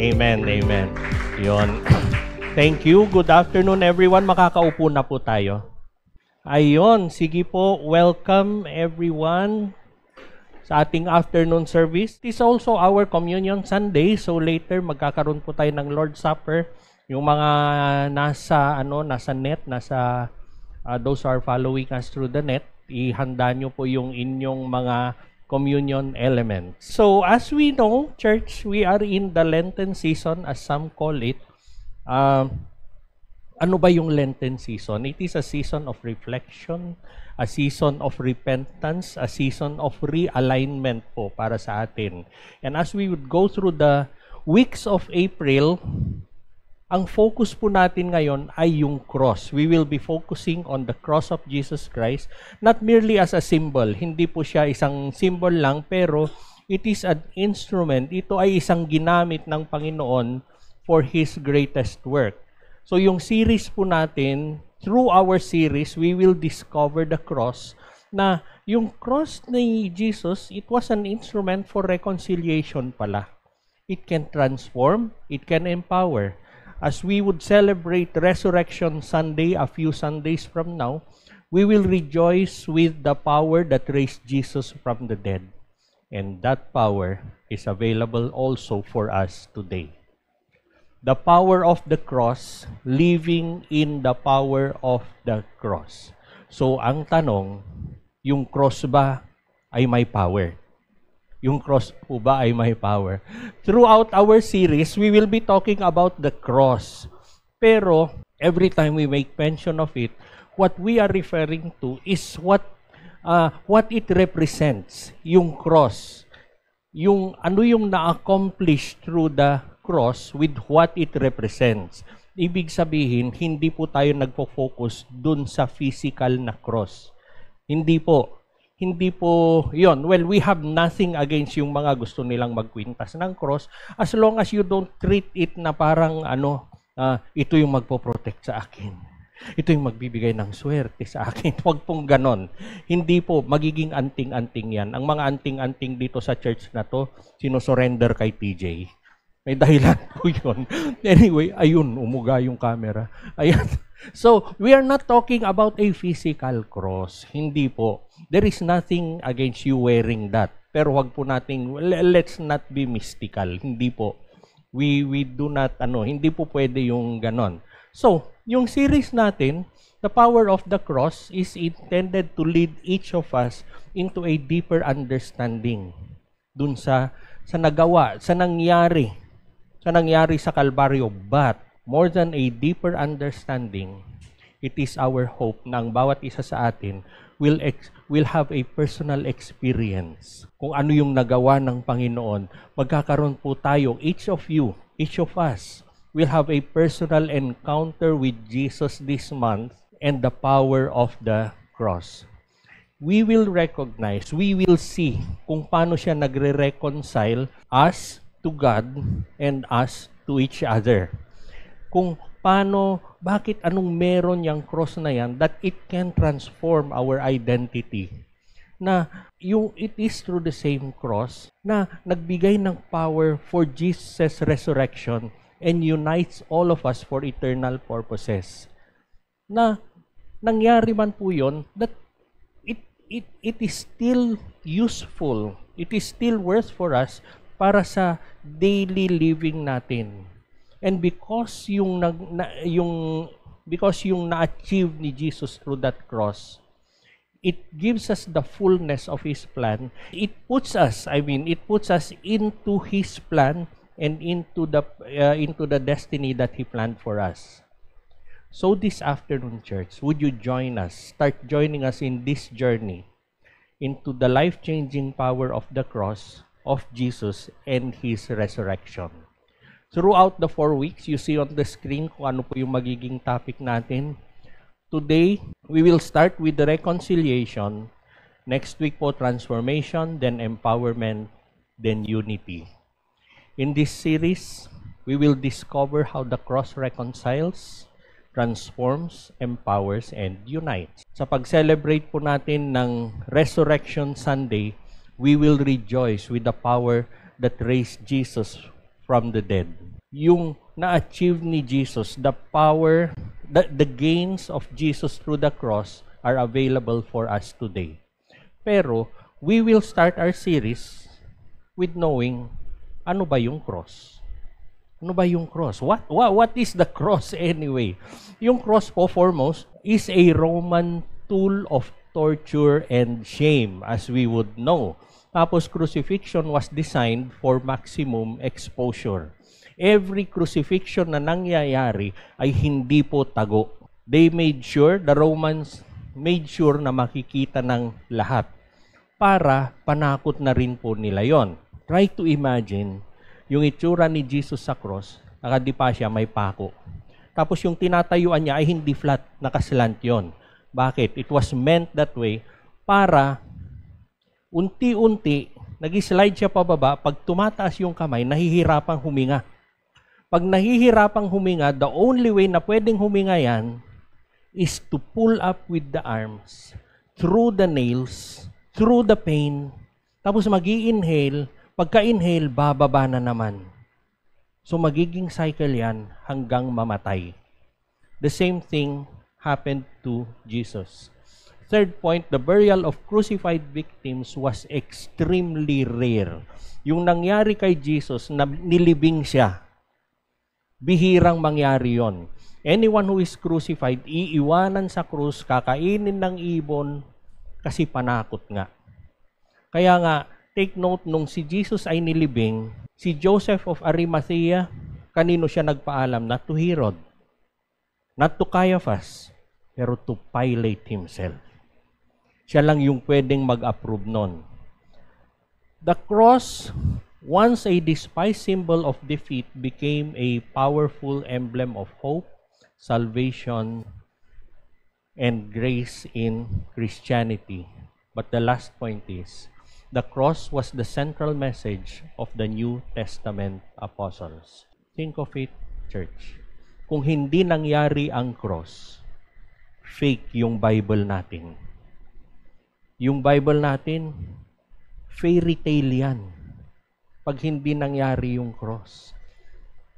Amen, amen. Yun. Thank you. Good afternoon, everyone. Makakaupo na po tayo. Ayun, sige po. Welcome, everyone, sa ating afternoon service. It is also our Communion Sunday. So later, magkakaroon po tayo ng Lord's Supper. Yung mga nasa net, those who are following us through the net, ihanda nyo po yung inyong mga communion elements. So, as we know, church, we are in the Lenten season, as some call it. Ano ba yung Lenten season? It is a season of reflection, a season of repentance, a season of realignment po para sa atin. And as we would go through the weeks of April, ang focus po natin ngayon ay yung cross. We will be focusing on the cross of Jesus Christ, not merely as a symbol. Hindi po siya isang symbol lang, pero it is an instrument. Ito ay isang ginamit ng Panginoon for His greatest work. So yung series po natin, through our series, we will discover the cross, na yung cross ni Jesus, it was an instrument for reconciliation pala. It can transform, it can empower. As we would celebrate Resurrection Sunday a few Sundays from now, we will rejoice with the power that raised Jesus from the dead. And that power is available also for us today. The power of the cross, living in the power of the cross. So, ang tanong, yung cross ba ay may power? Yung cross po ba ay may power? Throughout our series, we will be talking about the cross. Pero, every time we make mention of it, what we are referring to is what it represents, yung cross. Yung ano yung na-accomplish through the cross with what it represents. Ibig sabihin, hindi po tayo nagpo-focus dun sa physical na cross. Hindi po yon. Well, we have nothing against yung mga gusto nilang magkwintas ng cross as long as you don't treat it na parang ito yung magpo-protect sa akin. Ito yung magbibigay ng swerte sa akin. Huwag pong ganon. Hindi po, magiging anting-anting yan. Ang mga anting-anting dito sa church na to, sinosurrender kay TJ. May dahilan po yun. Anyway, ayun, umuga yung camera. Ayan. So, we are not talking about a physical cross. Hindi po. There is nothing against you wearing that. Pero wag po nating, let's not be mystical. Hindi po. We do not, hindi po pwede yung ganon. So, yung series natin, the power of the cross is intended to lead each of us into a deeper understanding dun sa nagawa, sa nangyari sa Kalbaryo. But, more than a deeper understanding, it is our hope na ang bawat isa sa atin will have a personal experience. Kung ano yung nagawa ng Panginoon, magkakaroon po tayo, each of us, will have a personal encounter with Jesus this month and the power of the cross. We will recognize, we will see kung paano siya nagre-reconcile us to God and us to each other. Kung paano, bakit anong meron yung cross na yan that it can transform our identity. Na it is through the same cross na nagbigay ng power for Jesus' resurrection and unites all of us for eternal purposes. Na nangyari man po yun, that it is still useful. It is still worth for us para sa daily living natin. And because yung na-achieve ni Jesus through that cross, it gives us the fullness of His plan. It puts us into His plan and into the destiny that He planned for us. So this afternoon, church, would you join us? Start joining us in this journey into the life-changing power of the cross of Jesus and His resurrection. Throughout the 4 weeks, you see on the screen kung ano po yung magiging topic natin. Today, we will start with the reconciliation. Next week po, transformation, then empowerment, then unity. In this series, we will discover how the cross reconciles, transforms, empowers, and unites. Sa pag-celebrate po natin ng Resurrection Sunday, we will rejoice with the power that raised Jesus from the dead. yung na-achieve ni Jesus, the power, the gains of Jesus through the cross are available for us today. Pero, we will start our series with knowing ano ba yung cross. Ano ba yung cross? What is the cross anyway? Yung cross po, foremost, is a Roman tool of torture and shame, as we would know. Tapos, crucifixion was designed for maximum exposure. Every crucifixion na nangyayari ay hindi po tago. They made sure, the Romans made sure na makikita ng lahat para panakot na rin po nila yon. Try to imagine yung itsura ni Jesus sa cross, nakadipa siya, may pako. Tapos yung tinatayuan niya ay hindi flat, nakaslant yon. Bakit? It was meant that way para unti-unti, nag-slide siya pababa, pag tumataas yung kamay, nahihirapang huminga. Pag nahihirapang huminga, the only way na pwedeng huminga yan is to pull up with the arms, through the nails, through the pain, tapos mag-i-inhale, pagka-inhale, bababa na naman. So magiging cycle yan hanggang mamatay. The same thing happened to Jesus. Third point, the burial of crucified victims was extremely rare. Yung nangyari kay Jesus, nilibing siya. Bihirang mangyari yon. Anyone who is crucified, iiwanan sa krus, kakainin ng ibon, kasi panakot nga. Kaya nga, take note, nung si Jesus ay nilibing, si Joseph of Arimathea, kanino siya nagpaalam? Not to Herod, not to Caiaphas, pero to Pilate himself. Siya lang yung pwedeng mag-approve nun. The cross, once a despised symbol of defeat, became a powerful emblem of hope, salvation, and grace in Christianity. But the last point is, the cross was the central message of the New Testament apostles. Think of it, church. Kung hindi nangyari ang cross, fake yung Bible natin. Yung Bible natin, fairy tale yan. Pag hindi nangyari yung cross.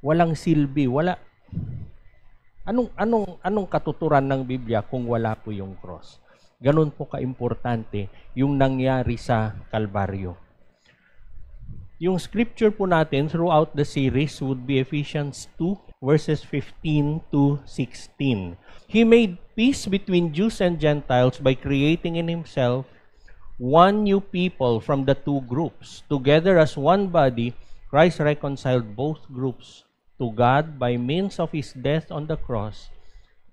Walang silbi, wala. Anong katuturan ng Biblia kung wala po yung cross? Ganun po kaimportante yung nangyari sa Kalbaryo. Yung scripture po natin throughout the series would be Ephesians 2 verses 15 to 16. He made peace between Jews and Gentiles by creating in himself one new people from the two groups. Together as one body, Christ reconciled both groups to God by means of his death on the cross,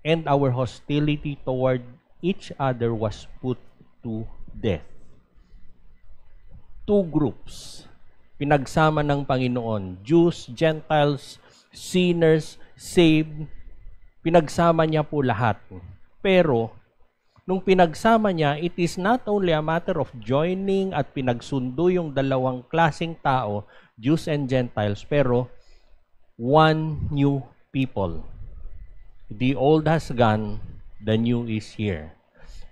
and our hostility toward each other was put to death. Two groups, pinagsama ng Panginoon, Jews, Gentiles, sinners, saved, pinagsama niya po lahat. Pero, nung pinagsama niya, it is not only a matter of joining at pinagsundo yung dalawang klaseng tao, Jews and Gentiles, pero one new people. The old has gone, the new is here.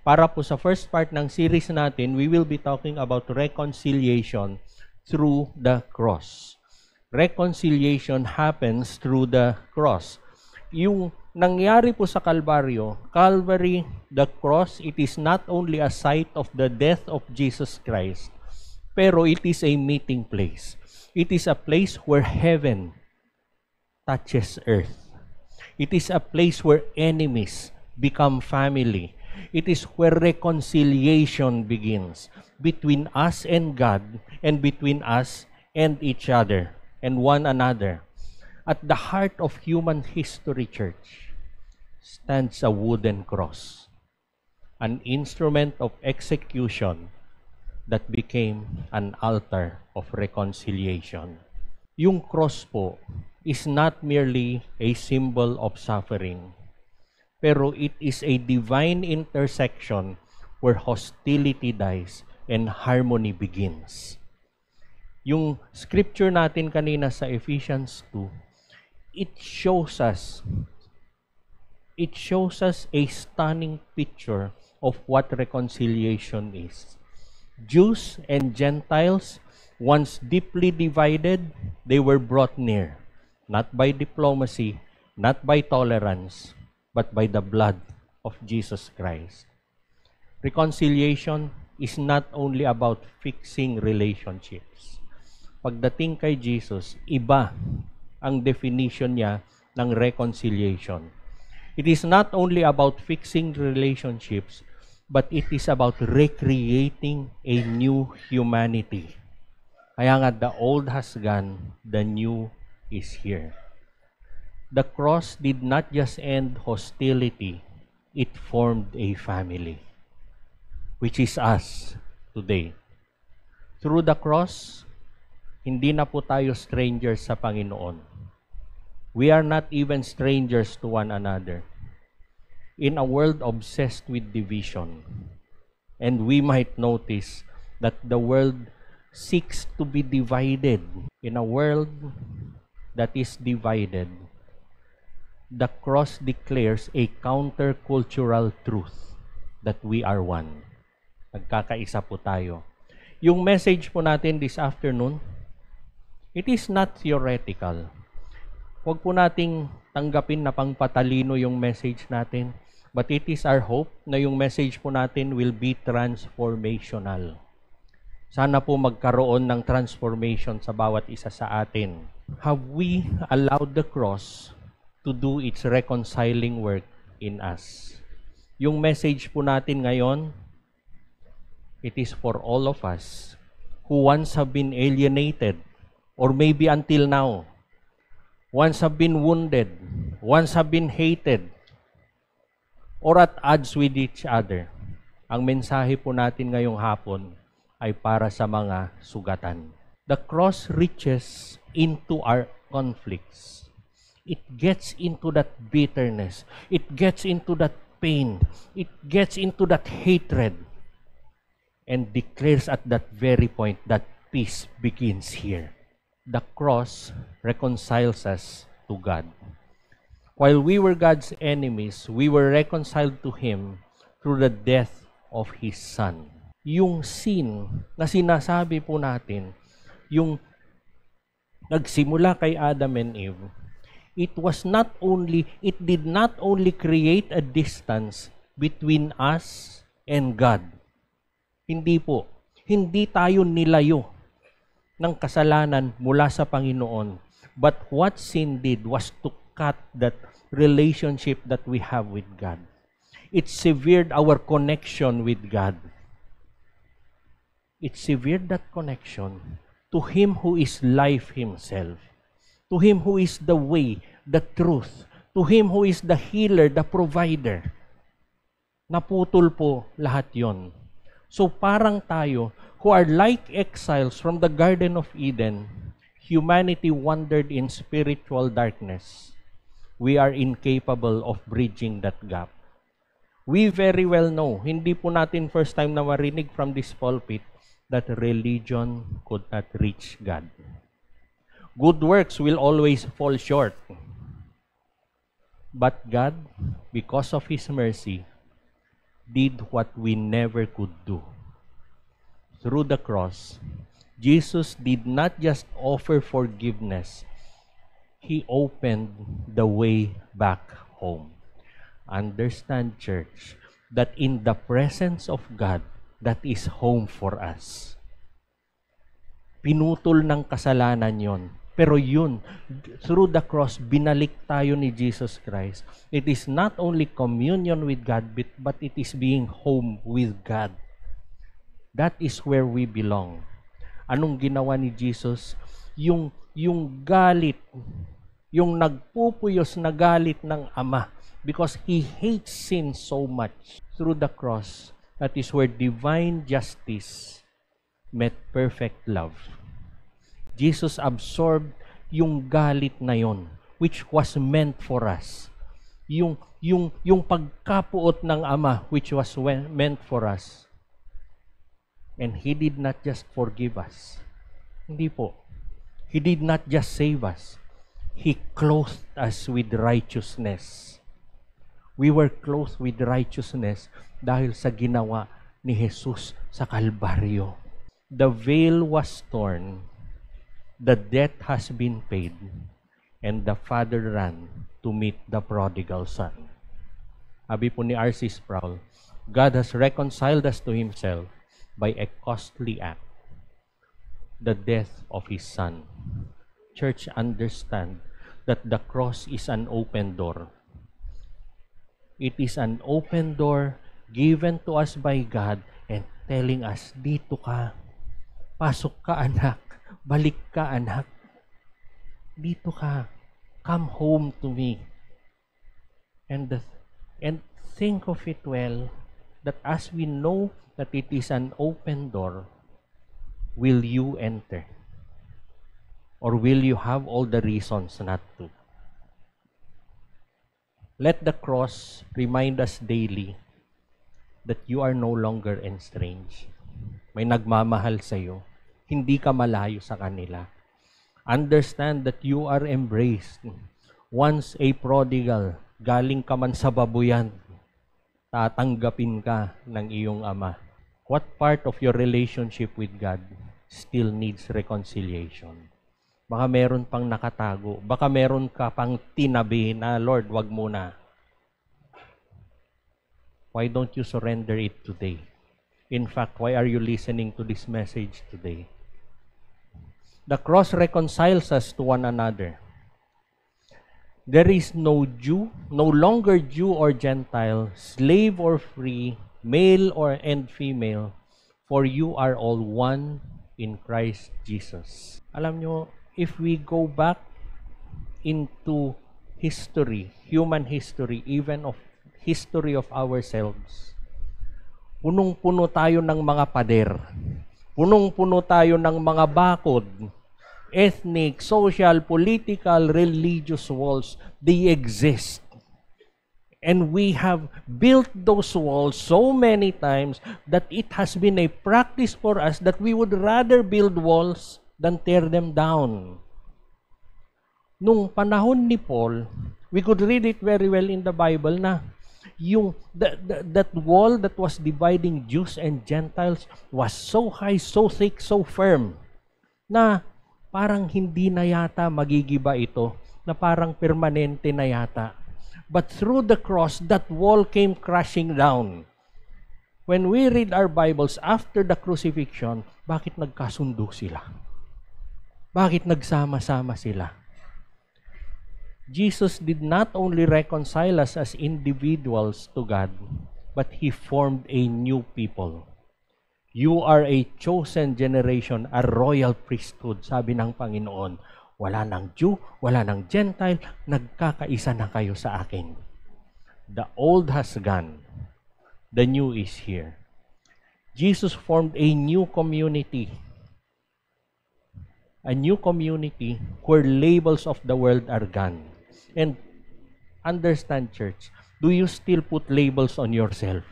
Para po sa first part ng series natin, we will be talking about reconciliation through the cross. Reconciliation happens through the cross. Yung nangyari po sa Kalbaryo, Calvary, the cross, it is not only a site of the death of Jesus Christ, pero it is a meeting place. It is a place where heaven touches earth. It is a place where enemies become family. It is where reconciliation begins between us and God and between us and each other and one another. At the heart of human history, church, stands a wooden cross, an instrument of execution that became an altar of reconciliation. Yung cross po is not merely a symbol of suffering, pero it is a divine intersection where hostility dies and harmony begins. Yung scripture natin kanina sa Ephesians 2, it shows us a stunning picture of what reconciliation is. Jews and Gentiles, once deeply divided, they were brought near. not by diplomacy, not by tolerance, but by the blood of Jesus Christ. Reconciliation is not only about fixing relationships. Pagdating kay Jesus, iba ang definition niya ng reconciliation. It is not only about fixing relationships, but it is about recreating a new humanity. Kaya nga, the old has gone, the new is here. The cross did not just end hostility, it formed a family, which is us today. Through the cross, hindi na po tayo strangers sa Panginoon. We are not even strangers to one another. In a world obsessed with division, and we might notice that the world seeks to be divided. In a world that is divided, the cross declares a countercultural truth that we are one. Nagkakaisa po tayo. Yung message po natin this afternoon, it is not theoretical. Huwag po nating tanggapin na pangpatalino yung message natin, but it is our hope na yung message po natin will be transformational. Sana po magkaroon ng transformation sa bawat isa sa atin. Have we allowed the cross to do its reconciling work in us? Yung message po natin ngayon, it is for all of us who once have been alienated, or maybe until now, once have been wounded, once have been hated, or at odds with each other. Ang mensahe po natin ngayong hapon ay para sa mga sugatan. The cross reaches into our conflicts. It gets into that bitterness. It gets into that pain. It gets into that hatred. And declares at that very point that peace begins here. The cross reconciles us to God. While we were God's enemies, we were reconciled to Him through the death of His Son. Yung sin na sinasabi po natin, yung nagsimula kay Adam and Eve, it did not only create a distance between us and God. Hindi po. Hindi tayo nilayo ng kasalanan mula sa Panginoon. But what sin did was to cut that relationship that we have with God. It severed our connection with God. It severed that connection to Him who is life Himself, to Him who is the way, the truth, to Him who is the healer, the provider. Naputol po lahat yon. So parang tayo, who are like exiles from the Garden of Eden, humanity wandered in spiritual darkness. We are incapable of bridging that gap. We very well know, hindi po natin first time na marinig from this pulpit, that religion could not reach God. Good works will always fall short. But God, because of His mercy, did what we never could do. Through the cross, Jesus did not just offer forgiveness, He opened the way back home. Understand, church, that in the presence of God, that is home for us. Pinutol ng kasalanan yon. Pero yun, through the cross, binalik tayo ni Jesus Christ. It is not only communion with God, but it is being home with God. That is where we belong. Anong ginawa ni Jesus? Yung galit, yung nagpupuyos na galit ng Ama, because He hates sin so much. Through the cross, that is where divine justice met perfect love. Jesus absorbed yung galit na yon, which was meant for us. Yung pagkapuot ng Ama, which was meant for us. And He did not just forgive us. Hindi po. He did not just save us. He clothed us with righteousness. We were clothed with righteousness dahil sa ginawa ni Jesus sa Kalbaryo. The veil was torn. The debt has been paid. And the father ran to meet the prodigal son. Sabi po ni R.C. Sproul, God has reconciled us to Himself by a costly act, the death of His Son. Church, understand that the cross is an open door. It is an open door given to us by God and telling us, dito ka, pasok ka anak, balik ka anak, dito ka, come home to me. And think of it well, that as we know that it is an open door, will you enter? Or will you have all the reasons not to? Let the cross remind us daily that you are no longer estranged. May nagmamahal sa iyo. Hindi ka malayo sa kanila. Understand that you are embraced. Once a prodigal, galing ka man sa babuyan, tatanggapin ka ng iyong ama. What part of your relationship with God still needs reconciliation? Baka meron pang nakatago. Baka meron ka pang tinabi na, Lord, wag muna. Why don't you surrender it today? In fact, why are you listening to this message today? The cross reconciles us to one another. There is no Jew, no longer Jew or Gentile, slave or free, male and female, for you are all one in Christ Jesus. Alam nyo, if we go back into history, human history, even of history of ourselves, punong-puno tayo ng mga pader. Punong-puno tayo ng mga bakod. Ethnic, social, political, religious walls, they exist. And we have built those walls so many times that it has been a practice for us that we would rather build walls than tear them down. Nung panahon ni Paul, we could read it very well in the Bible na that wall that was dividing Jews and Gentiles was so high, so thick, so firm, na parang hindi na yata magigiba ito, na parang permanente na yata. But through the cross, that wall came crashing down. When we read our Bibles after the crucifixion, bakit nagkasundo sila? Bakit nagsama-sama sila? Jesus did not only reconcile us as individuals to God, but He formed a new people. You are a chosen generation, a royal priesthood, sabi ng Panginoon. Wala nang Jew, wala nang Gentile, nagkakaisa na kayo sa akin. The old has gone, the new is here. Jesus formed a new community. A new community where labels of the world are gone. And understand, church, do you still put labels on yourself?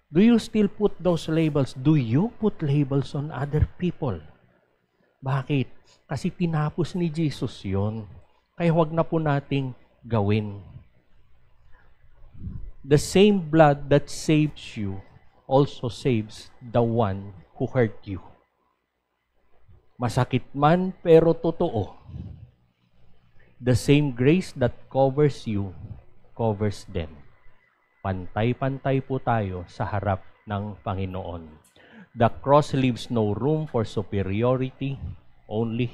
Do you still put those labels? Do you put labels on other people? Bakit? Kasi tinapos ni Jesus yon. Kaya huwag na po nating gawin. The same blood that saves you also saves the one who hurt you. Masakit man, pero totoo. The same grace that covers you, covers them. Pantay-pantay po tayo sa harap ng Panginoon. The cross leaves no room for superiority, only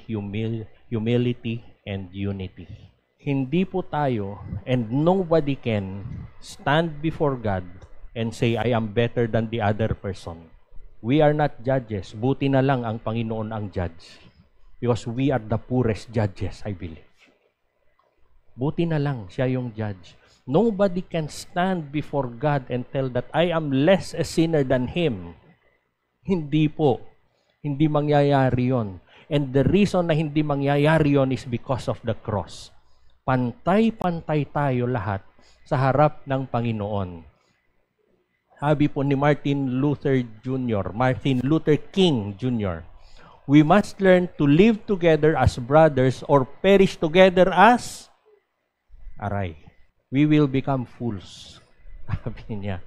humility and unity. Hindi po tayo, and nobody can stand before God and say, I am better than the other person. We are not judges. Buti na lang ang Panginoon ang judge. Because we are the poorest judges, I believe. Buti na lang siya yung judge. Nobody can stand before God and tell that I am less a sinner than Him. Hindi po. Hindi mangyayari yon. And the reason na hindi mangyayari yon is because of the cross. Pantay-pantay tayo lahat sa harap ng Panginoon. Sabi po ni Martin Luther King Jr., we must learn to live together as brothers or perish together as aray. We will become fools. Sabi niya,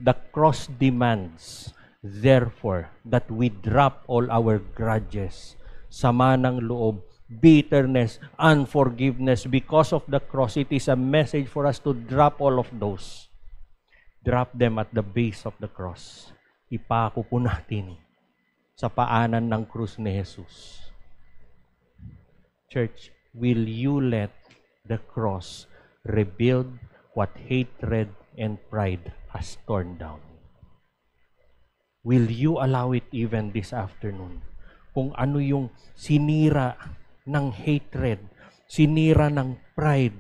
the cross demands, therefore, that we drop all our grudges, sama ng loob, bitterness, unforgiveness. Because of the cross, it is a message for us to drop all of those. Drop them at the base of the cross. Ipako po natin sa paanan ng krus ni Jesus. Church, will you let the cross rebuild what hatred and pride has torn down? Will you allow it even this afternoon? Kung ano yung sinira ng hatred, sinira ng pride,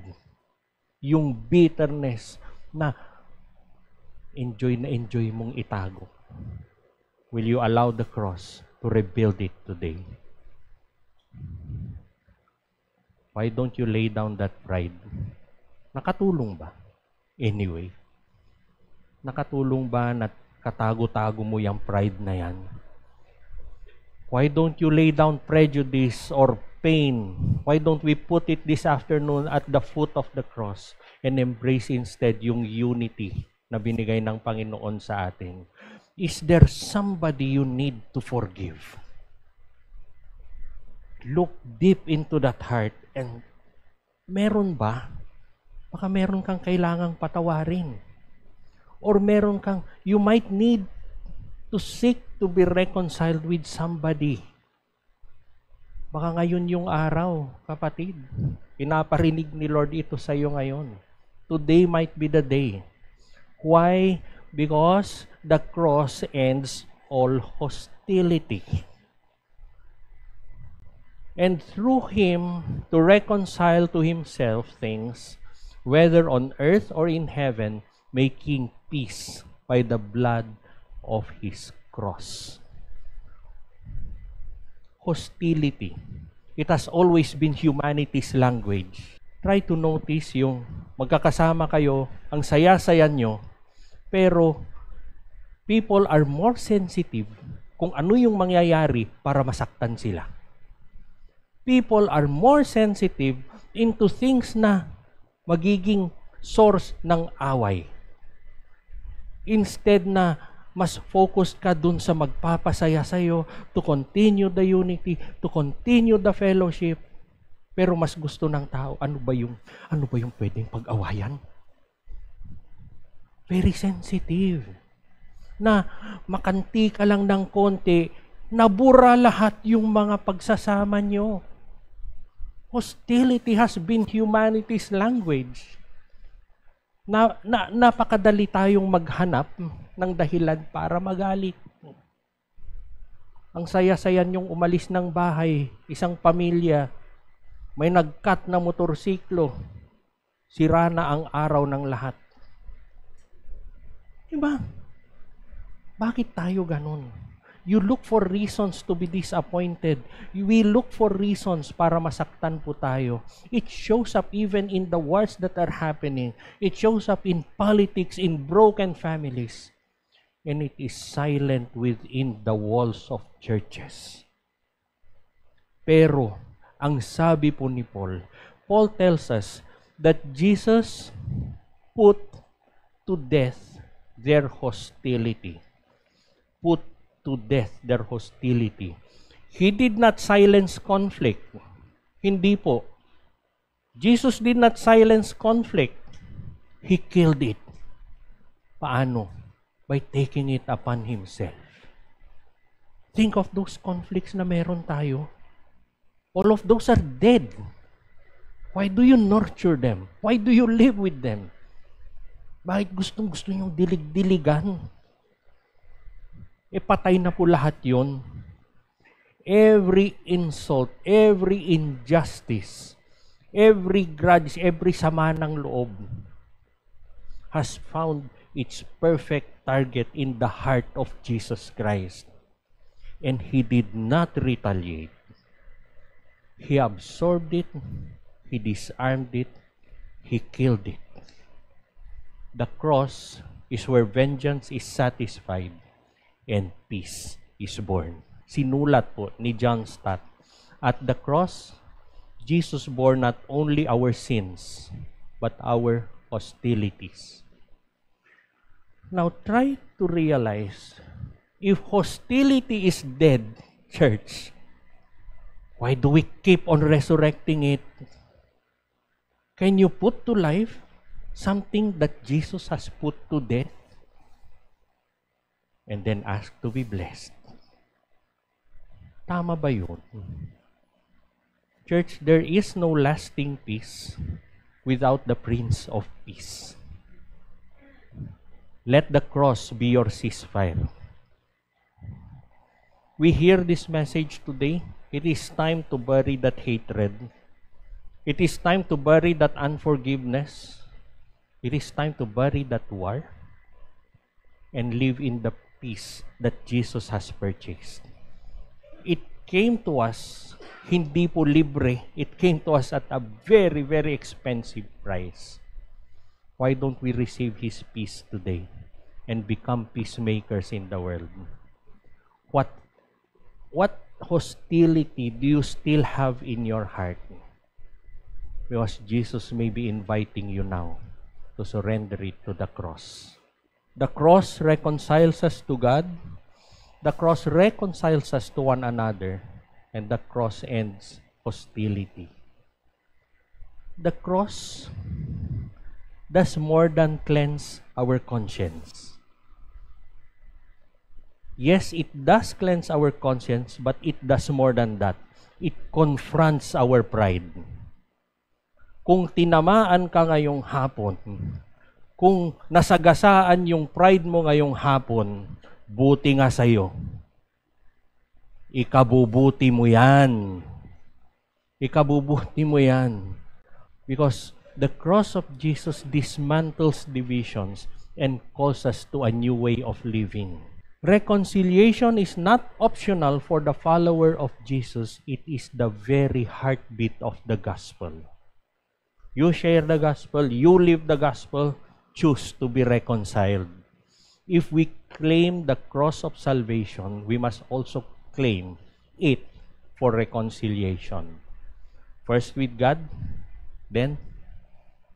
yung bitterness na enjoy mong itago. Will you allow the cross to rebuild it today? Why don't you lay down that pride? Nakatulong ba? Anyway, nakatulong ba na katago-tago mo yung pride na yan? Why don't you lay down prejudice or pain? Why don't we put it this afternoon at the foot of the cross and embrace instead yung unity na binigay ng Panginoon sa atin? Is there somebody you need to forgive? Look deep into that heart and meron ba? Baka meron kang kailangang patawarin. Or meron kang, you might need to seek to be reconciled with somebody. Baka ngayon yung araw, kapatid. Pinaparinig ni Lord ito sa iyo ngayon. Today might be the day. Why? Because the cross ends all hostility. And through Him, to reconcile to Himself things, whether on earth or in heaven, making peace by the blood of His cross. Hostility. It has always been humanity's language. Try to notice yung magkakasama kayo, ang saya-saya nyo, pero people are more sensitive kung ano yung mangyayari para masaktan sila. People are more sensitive into things na magiging source ng away. Instead na mas focused ka dun sa magpapasaya sa'yo, to continue the unity, to continue the fellowship. Pero mas gusto ng tao, ano ba yung pwedeng pag-awayan? Very sensitive. Na makanti ka lang ng konti, nabura lahat yung mga pagsasama nyo. Hostility has been humanity's language. Napakadali tayong maghanap ng dahilan para magalit. Ang saya-saya niyong umalis ng bahay, isang pamilya, may nag-cut na motorsiklo, sira na ang araw ng lahat. Diba? Bakit tayo ganun? You look for reasons to be disappointed. We look for reasons para masaktan po tayo. It shows up even in the wars that are happening. It shows up in politics, in broken families. And it is silent within the walls of churches. Pero, ang sabi po ni Paul tells us that Jesus put to death their hostility. Put to death their hostility. He did not silence conflict. Hindi po. Jesus did not silence conflict. He killed it. Paano? By taking it upon Himself. Think of those conflicts na meron tayo. All of those are dead. Why do you nurture them? Why do you live with them? Bakit gustong-gusto niyong dilig-diligan? Patay na po lahat yun. Every insult, every injustice, every grudge, every sama ng loob has found its perfect target in the heart of Jesus Christ. And He did not retaliate. He absorbed it, He disarmed it, He killed it. The cross is where vengeance is satisfied and peace is born. Sinulat po ni John Stott, at the cross, Jesus bore not only our sins, but our hostilities. Now try to realize, if hostility is dead, church, Why do we keep on resurrecting it? Can you put to life something that Jesus has put to death? And then ask to be blessed. Tama ba yun? Church, there is no lasting peace without the Prince of Peace. Let the cross be your ceasefire. We hear this message today. It is time to bury that hatred. It is time to bury that unforgiveness. It is time to bury that war and live in the peace that Jesus has purchased. It came to us, hindi po libre. It came to us at a very, very expensive price. Why don't we receive His peace today and become peacemakers in the world? What hostility do you still have in your heart? Because Jesus may be inviting you now to surrender it to the cross. The cross reconciles us to God. The cross reconciles us to one another. And the cross ends hostility. The cross does more than cleanse our conscience. Yes, it does cleanse our conscience, but it does more than that. It confronts our pride. Kung tinamaan ka ngayong hapon, kung nasagasaan yung pride mo ngayong hapon, buti nga sa'yo. Ikabubuti mo yan. Ikabubuti mo yan. Because the cross of Jesus dismantles divisions and calls us to a new way of living. Reconciliation is not optional for the follower of Jesus. It is the very heartbeat of the gospel. You share the gospel, you live the gospel, choose to be reconciled. If we claim the cross of salvation, we must also claim it for reconciliation. First with God, then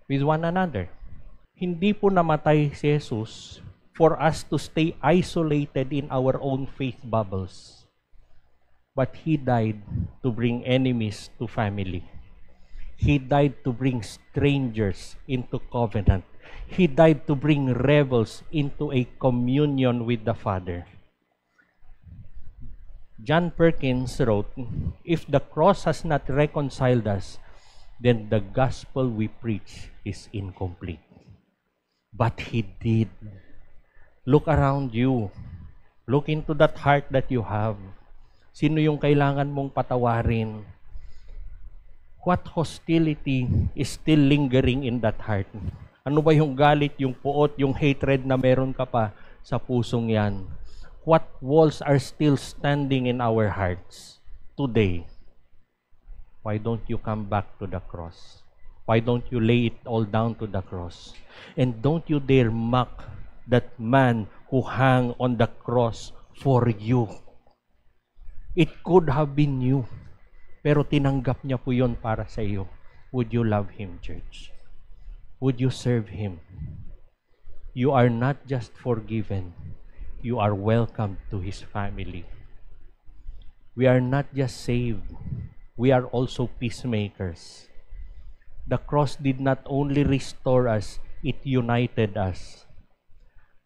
with one another. Hindi po namatay si Jesus for us to stay isolated in our own faith bubbles. But He died to bring enemies to family. He died to bring strangers into covenant. He died to bring rebels into a communion with the Father. John Perkins wrote, "If the cross has not reconciled us, then the gospel we preach is incomplete." But He did. Look around you. Look into that heart that you have. Sino yung kailangan mong patawarin? What hostility is still lingering in that heart? Ano ba yung galit, yung puot, yung hatred na meron ka pa sa pusong yan? What walls are still standing in our hearts today? Why don't you come back to the cross? Why don't you lay it all down to the cross? And don't you dare mock that man who hung on the cross for you. It could have been you, pero tinanggap niya po yun para sa iyo. Would you love Him, church? Would you serve Him? You are not just forgiven, you are welcomed to His family. We are not just saved, we are also peacemakers. The cross did not only restore us, it united us.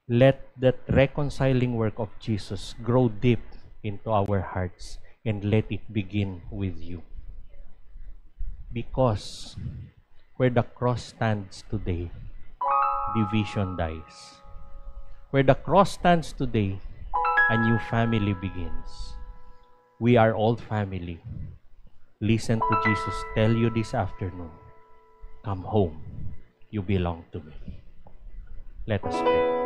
Let that reconciling work of Jesus grow deep into our hearts and let it begin with you. Because where the cross stands today, division dies. Where the cross stands today, a new family begins. We are all family. Listen to Jesus tell you this afternoon, come home, you belong to me. Let us pray.